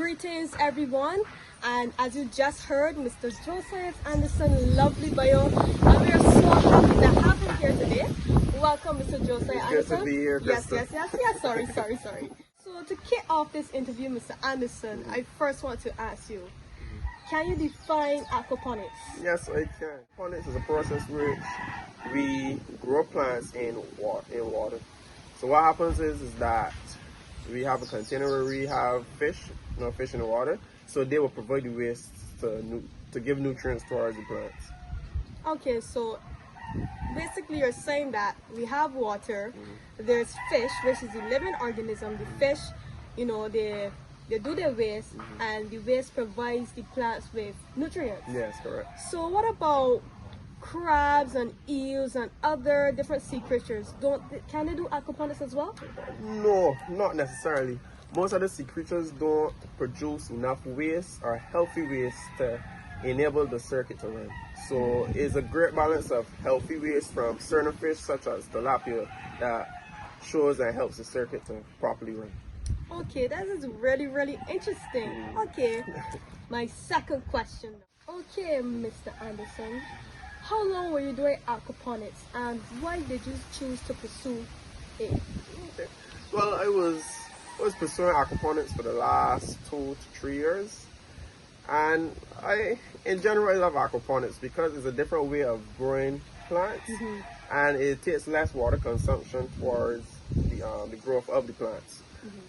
Greetings everyone, and as you just heard, Mr. Josiah Anderson, lovely bio, and we are so happy to have him here today. Welcome, Mr. Josiah Anderson. Good to be here. Yes. Sorry. So to kick off this interview, Mr. Anderson, I first want to ask you, can you define aquaponics? Yes, I can. Aquaponics is a process where we grow plants in water. So what happens is that we have a container where we have fish in the water. So they will provide the waste to give nutrients towards the plants. Okay, so basically you're saying that we have water, there's fish, which is a living organism. The fish, they do their waste, and the waste provides the plants with nutrients. Yes, correct. So what about crabs and eels and other different sea creatures? Can they do aquaponics as well? No, not necessarily. Most of the sea creatures don't produce enough waste or healthy waste to enable the circuit to run. So it's a great balance of healthy waste from certain fish such as tilapia that shows and helps the circuit to properly run. Okay, that is really, really interesting. Okay, my second question. Okay, Mr. Anderson, how long were you doing aquaponics, and why did you choose to pursue it? Okay. Well, I was pursuing aquaponics for the last 2 to 3 years, and in general I love aquaponics because it's a different way of growing plants, and it takes less water consumption towards the growth of the plants.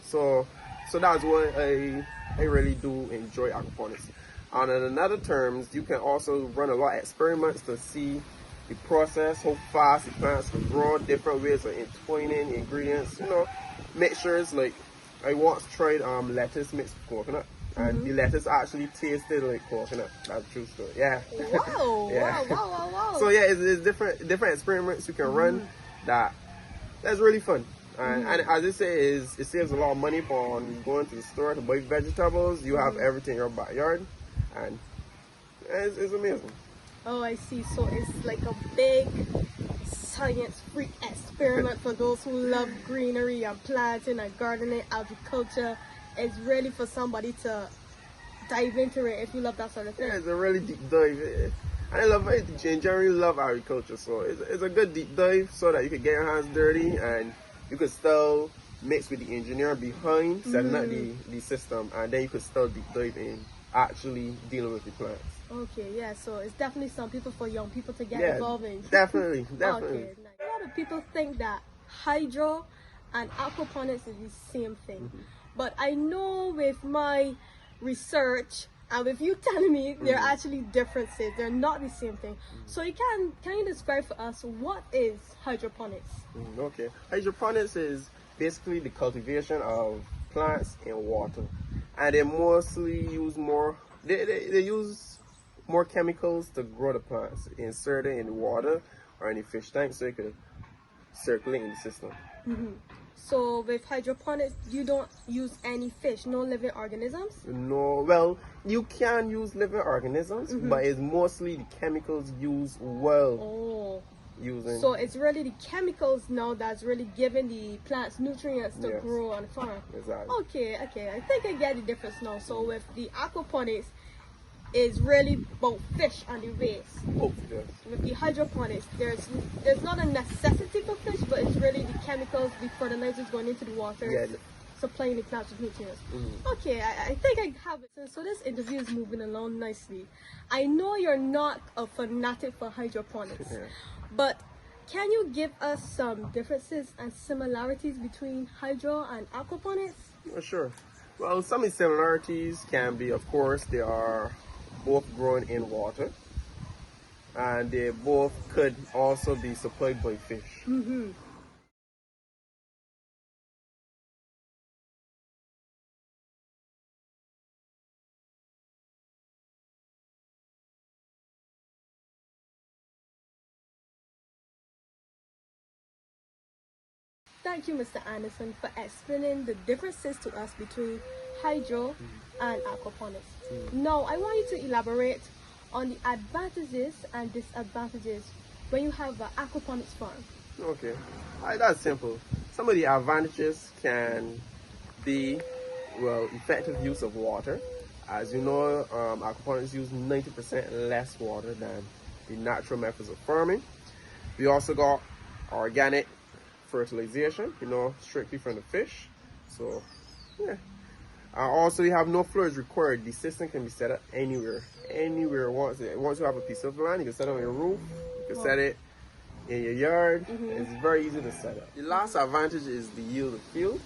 So that's why I really do enjoy aquaponics. And in other terms, you can also run a lot of experiments to see the process, how fast the plants will grow, different ways of entwining ingredients, mixtures. Like I once tried lettuce mixed with coconut, and the lettuce actually tasted like coconut. That's true story. Yeah. Wow. Yeah. Wow. So yeah, it's different experiments you can run that's really fun. And as I say, it saves a lot of money on going to the store to buy vegetables. You have everything in your backyard, and it's amazing. Oh, I see. So it's like a big science freak experiment for those who love greenery and planting and gardening, agriculture. It's really for somebody to dive into it if you love that sort of thing. Yeah, it's a really deep dive. I generally love agriculture, so it's a good deep dive so that you can get your hands dirty and you could still mix with the engineer behind setting up the system, and then you could still deep dive in actually dealing with the plants. Okay, yeah, so it's definitely something for young people to get involved in. Definitely. Okay, nice. A lot of people think that hydro and aquaponics is the same thing, but I know with my research and with you telling me there are actually differences. They're not the same thing. So can you describe for us what is hydroponics? Okay, hydroponics is basically the cultivation of plants in water, and they mostly use they use more chemicals to grow the plants inserted in the water or in the fish tank so it could circulate in the system. So with hydroponics, you don't use any fish, no living organisms? No, well, you can use living organisms, but it's mostly the chemicals used using. So it's really the chemicals now that's really giving the plants nutrients to grow on the farm. Exactly. Okay, I think I get the difference now. So with the aquaponics, it's really about fish and the waste. With the hydroponics, there's not a necessity for fish, but it's really the chemicals, the fertilizers going into the water, supplying the plants with nutrients. Okay, I think I have it. So this interview is moving along nicely. I know you're not a fanatic for hydroponics, but can you give us some differences and similarities between hydro and aquaponics? Sure. Well, some similarities can be, of course, they are both grown in water, and they both could also be supplied by fish. Thank you, Mr. Anderson, for explaining the differences to us between hydro and aquaponics. Now, I want you to elaborate on the advantages and disadvantages when you have an aquaponics farm. Okay, that's simple. Some of the advantages can be effective use of water. As you know, aquaponics use 90% less water than the natural methods of farming. We also got organic fertilization, strictly from the fish. So, yeah. Also, you have no floors required. The system can be set up anywhere. Once you have a piece of land, you can set it on your roof. You can set it in your yard. It's very easy to set up. The last advantage is the yield of field.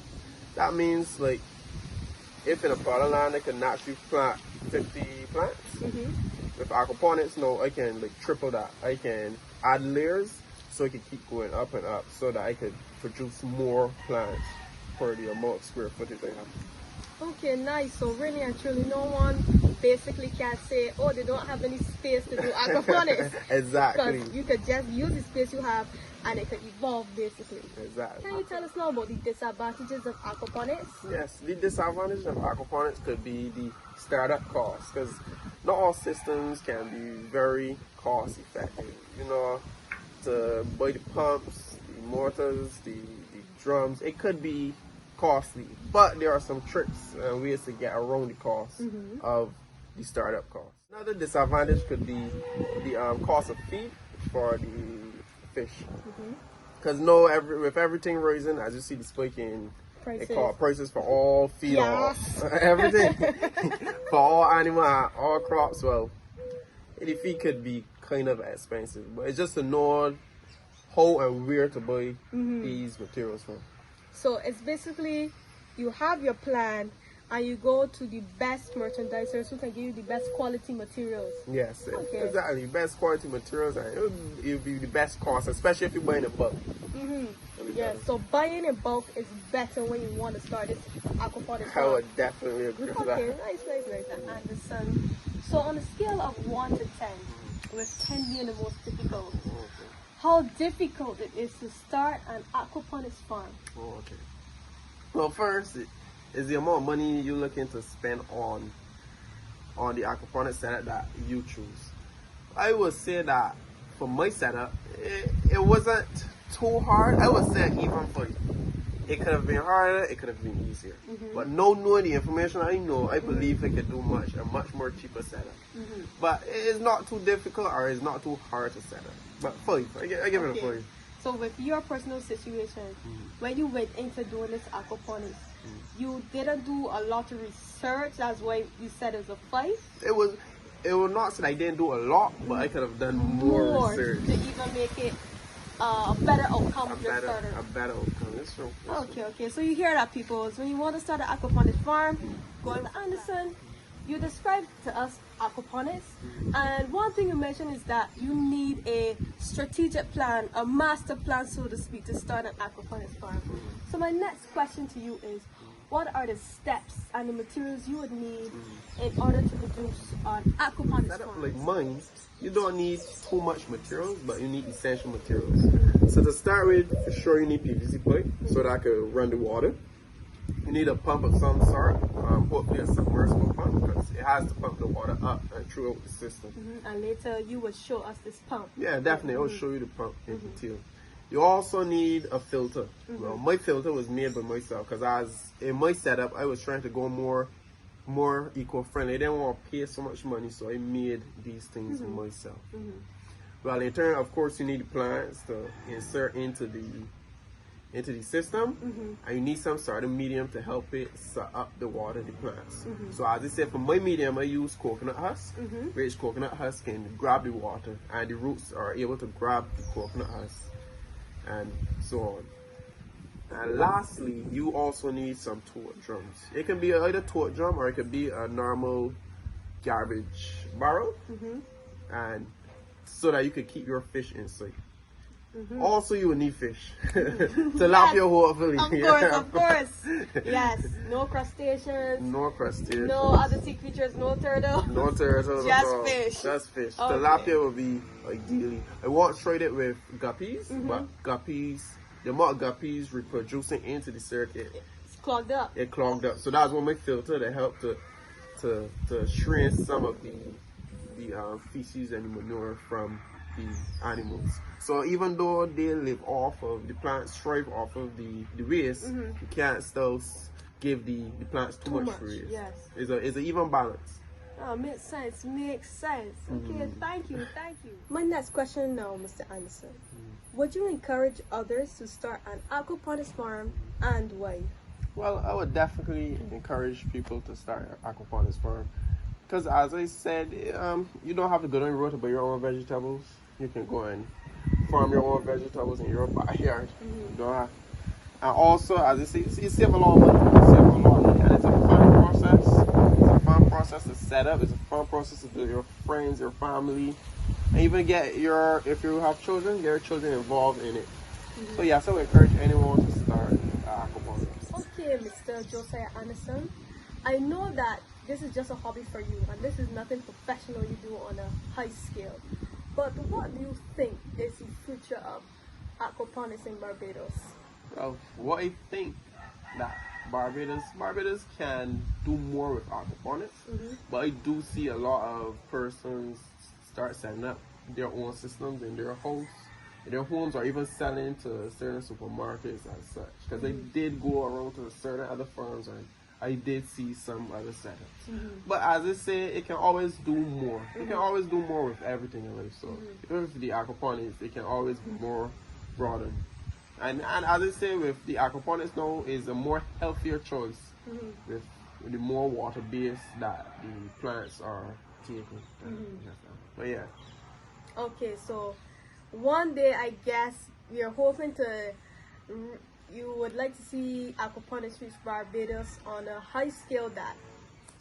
That means, like, if in a plot of land I can naturally plant 50 plants, with aquaponics, I can triple that. I can add layers so I can keep going up and up so that I could produce more plants per the amount of square footage I have. Okay, nice. So really and truly, no one basically can say, oh, they don't have any space to do aquaponics. Exactly. Because you could just use the space you have and it could evolve basically. Exactly. Can you tell us now about the disadvantages of aquaponics? Yes, the disadvantage of aquaponics could be the startup cost, because not all systems can be very cost effective. To buy the pumps, the motors, the drums, it could be costly, but there are some tricks and ways to get around the cost of the startup cost. Another disadvantage could be the cost of feed for the fish, because with everything rising, as you see the spike in prices for all feed, everything for all animal, all crops. Well, the feed could be kind of expensive, but it's just to know how and where to buy these materials from. So it's basically you have your plan and you go to the best merchandisers who can give you the best quality materials. Yes, exactly. Best quality materials, and it'll be the best cost, especially if you're buying in bulk. Yeah, so buying in bulk is better when you want to start this aquaponics. I would definitely agree with that. Okay, nice. Anderson. So on a scale of 1 to 10, with 10 being the most difficult, how difficult it is to start an aquaponics farm? Okay. Well, first is the amount of money you're looking to spend on the aquaponics setup that you choose. I would say that for my setup, it wasn't too hard. I would say even for you. It could have been harder, it could have been easier. But knowing the information I know, I believe I could do a much more cheaper setup. But it's not too difficult or it's not too hard to set up. But for you, I give it a 4. So with your personal situation, when you went into doing this aquaponics, you didn't do a lot of research. That's why you said it was a 5. It was not that I didn't do a lot, but I could have done more research to even make it a better outcome. A better outcome. That's true. Okay. So you hear that, people. So when you want to start an aquaponics farm, go to Anderson. You described to us aquaponics, and one thing you mentioned is that you need a strategic plan, a master plan, so to speak, to start an aquaponics farm. So my next question to you is, what are the steps and the materials you would need in order to produce an aquaponics farm? Like mine, you don't need too much materials, but you need essential materials. So to start with, for sure you need PVC pipe so that I can run the water. You need a pump of some sort, hopefully a submersible pump, because it has to pump the water up and throughout the system. And later you will show us this pump. Yeah, definitely. I'll show you the pump in detail. You also need a filter. Well, my filter was made by myself, because as in my setup, I was trying to go more eco-friendly. I didn't want to pay so much money, so I made these things myself. Well, in turn, of course, you need the plants to insert into the system, and you need some sort of medium to help it suck up the water, the plants. So as I said, for my medium, I use coconut husk, which coconut husk can grab the water, and the roots are able to grab the coconut husk, and so on. And lastly, you also need some tote drums. It can be either tote drum or it could be a normal garbage barrel, and so that you could keep your fish inside. Also, you will need fish. Tilapia, hopefully. Of course. Yes. No crustaceans. No crustaceans. No other sea creatures. No turtle. No turtles. Just fish. Just fish. Okay. Tilapia will be ideally. I won't trade it with guppies, but guppies, the amount of guppies reproducing into the circuit, it's clogged up. It clogged up. So that's one of my filter that helped to shrink some of the feces and manure from the animals. So even though they live off of the plants, thrive off of the waste, you can't still give the plants too much raise. Yes. It's an even balance. Oh, makes sense. Makes sense. Okay, thank you. My next question now, Mr. Anderson. Would you encourage others to start an aquaponics farm, and why? Well, I would definitely encourage people to start an aquaponics farm because, as I said, you don't have to go down the road to buy your own vegetables. You can go and farm your own vegetables in your backyard. You don't have, and also, as I say, you save a lot of money. You save a lot of money, and it's a fun process. It's a fun process to set up. It's a fun process to do with your friends, your family, and even get your, if you have children, get your children involved in it. So yes, I would encourage anyone to start aquaponics. Okay, Mr. Josiah Anderson. I know that this is just a hobby for you, and this is nothing professional you do on a high scale. But what do you think is the future of aquaponics in Barbados? Well, what I think that Barbados can do more with aquaponics, but I do see a lot of persons start setting up their own systems in their homes, or even selling to certain supermarkets as such. Because I did go around to certain other farms and I did see some other setups. But as I say, it can always do more. It can always do more with everything in life. So even with the aquaponics, it can always be more broadened. And as I say, with the aquaponics now is a more healthier choice with the more water base that the plants are taking. But yeah. Okay, so one day I guess you're hoping you would like to see aquaponics reach Barbados on a high scale that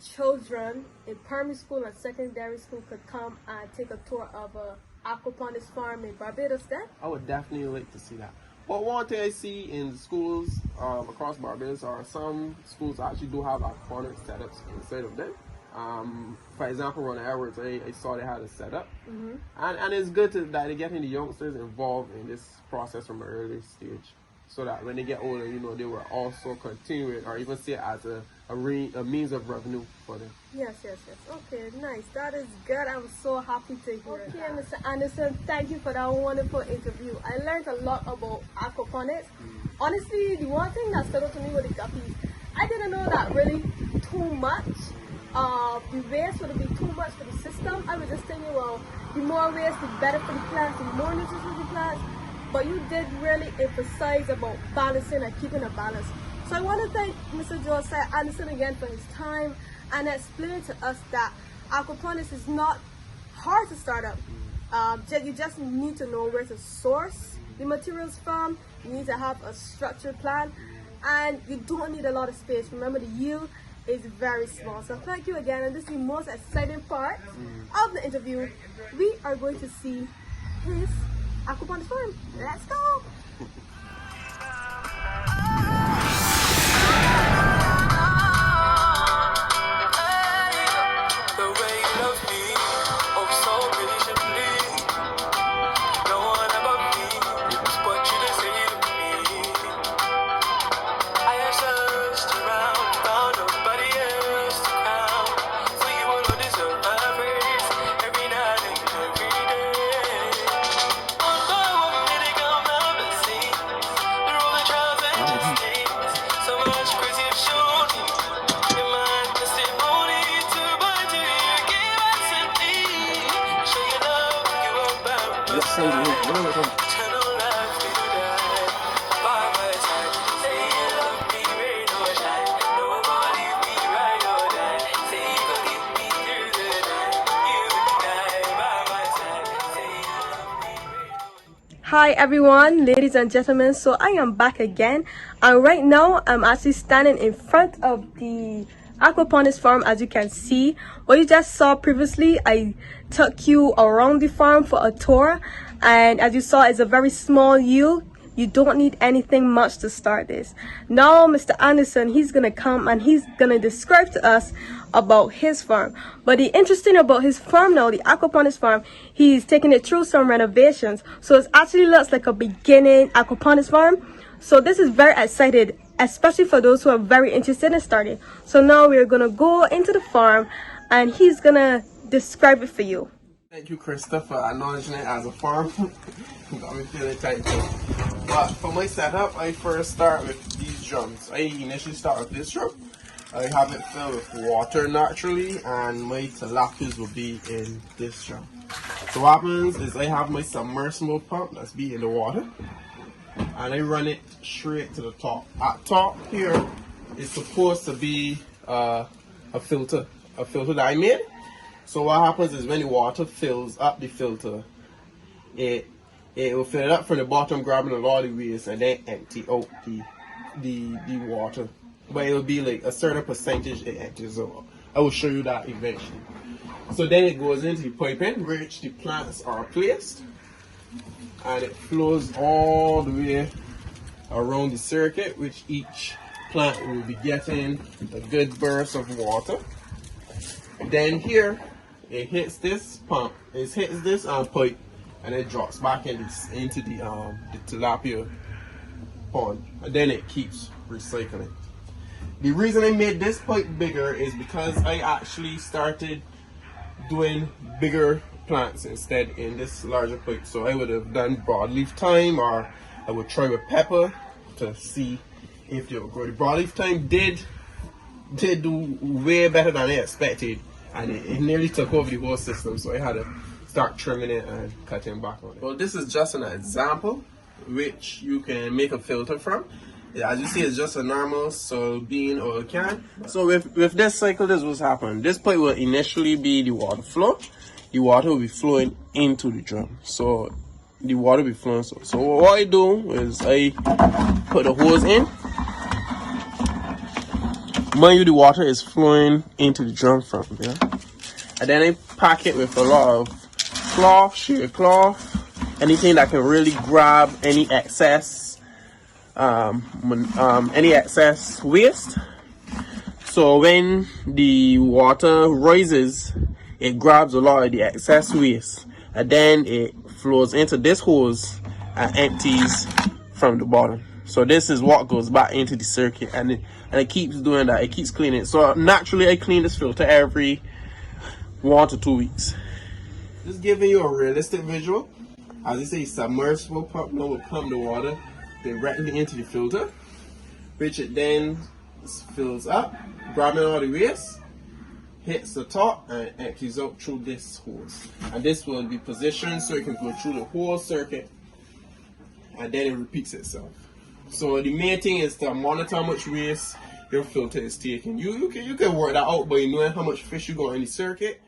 children in primary school and secondary school could come and take a tour of a aquaponics farm in Barbados then? I would definitely like to see that. But one thing I see in the schools across Barbados are some schools actually do have aquaponics setups inside of them. For example, Ron Edwards, I saw they had a setup, and it's good that they're getting the youngsters involved in this process from an early stage, so that when they get older, they will also continue it or even see it as a means of revenue for them. Yes. Okay, nice. That is good. I'm so happy to hear. Okay, Mr. Anderson, thank you for that wonderful interview. I learned a lot about aquaponics. Honestly, the one thing that stood out to me with the guppies, I didn't know that really too much. The waste would be too much for the system. I was just thinking, well, the more waste, the better for the plants, the more nutrition for the plants. But you did really emphasize about balancing and keeping a balance. So I want to thank Mr. Josiah Anderson again for his time and explaining to us that aquaponics is not hard to start up. You just need to know where to source the materials from. You need to have a structured plan, and you don't need a lot of space. Remember, the yield is very small. So thank you again, and this is the most exciting part of the interview. We are going to see his aquaponics farm. Let's go! Hi everyone, ladies and gentlemen. So I am back again, and right now I'm actually standing in front of the aquaponics farm. As you can see, what you just saw previously, I took you around the farm for a tour, and as you saw, it's a very small yield. You don't need anything much to start this. Now Mr. Anderson, he's gonna come and he's gonna describe to us about his farm. But the interesting about his farm now, the aquaponics farm, he's taking it through some renovations. So it actually looks like a beginning aquaponics farm. So this is very exciting, especially for those who are very interested in starting. So now we're gonna go into the farm and he's gonna describe it for you. Thank you, Krista, for acknowledging it as a farm. Got me feeling tight too. But for my setup, I first start with these drums. I initially start with this drum. I have it filled with water naturally, and my tilapias will be in this drum. So what happens is I have my submersible pump that's be in the water, and I run it straight to the top. At top here is supposed to be a filter that I made. So what happens is when the water fills up the filter, it will fill it up from the bottom, grabbing a lot of the waste, and then empty out the water. But it will be like a certain percentage it empties out. I will show you that eventually. So then it goes into the piping, which the plants are placed, and it flows all the way around the circuit, which each plant will be getting a good burst of water. Then here it hits this pump, it hits this pipe, and it drops back into the tilapia pond, and then it keeps recycling. The reason I made this pipe bigger is because I actually started doing bigger plants instead in this larger pipe. So I would have done broadleaf thyme, or I would try with pepper to see if they would grow. The broadleaf thyme did do way better than I expected, and it nearly took over the whole system, so I had to start trimming it and cutting back on it. Well, this is just an example which you can make a filter from. As you see, it's just a normal soybean oil can. So with this cycle, this was happening. This pipe will initially be the water flow. The water will be flowing into the drum. So the water will be flowing. So what I do is I put the hose in. Mind you, the water is flowing into the drum from there. And then I pack it with a lot of cloth, sheer cloth, anything that can really grab any excess waste. So when the water rises, it grabs a lot of the excess waste, and then it flows into this hose and empties from the bottom. So this is what goes back into the circuit, and it keeps doing that. It keeps cleaning. So naturally I clean this filter every 1 to 2 weeks. Just giving you a realistic visual. As I say, submersible pump now will pump the water directly into the filter, which it then fills up, grabbing all the waste, hits the top, and empties out through this hose. And this will be positioned so it can go through the whole circuit, and then it repeats itself. So the main thing is to monitor how much waste your filter is taking. You can work that out by knowing how much fish you got in the circuit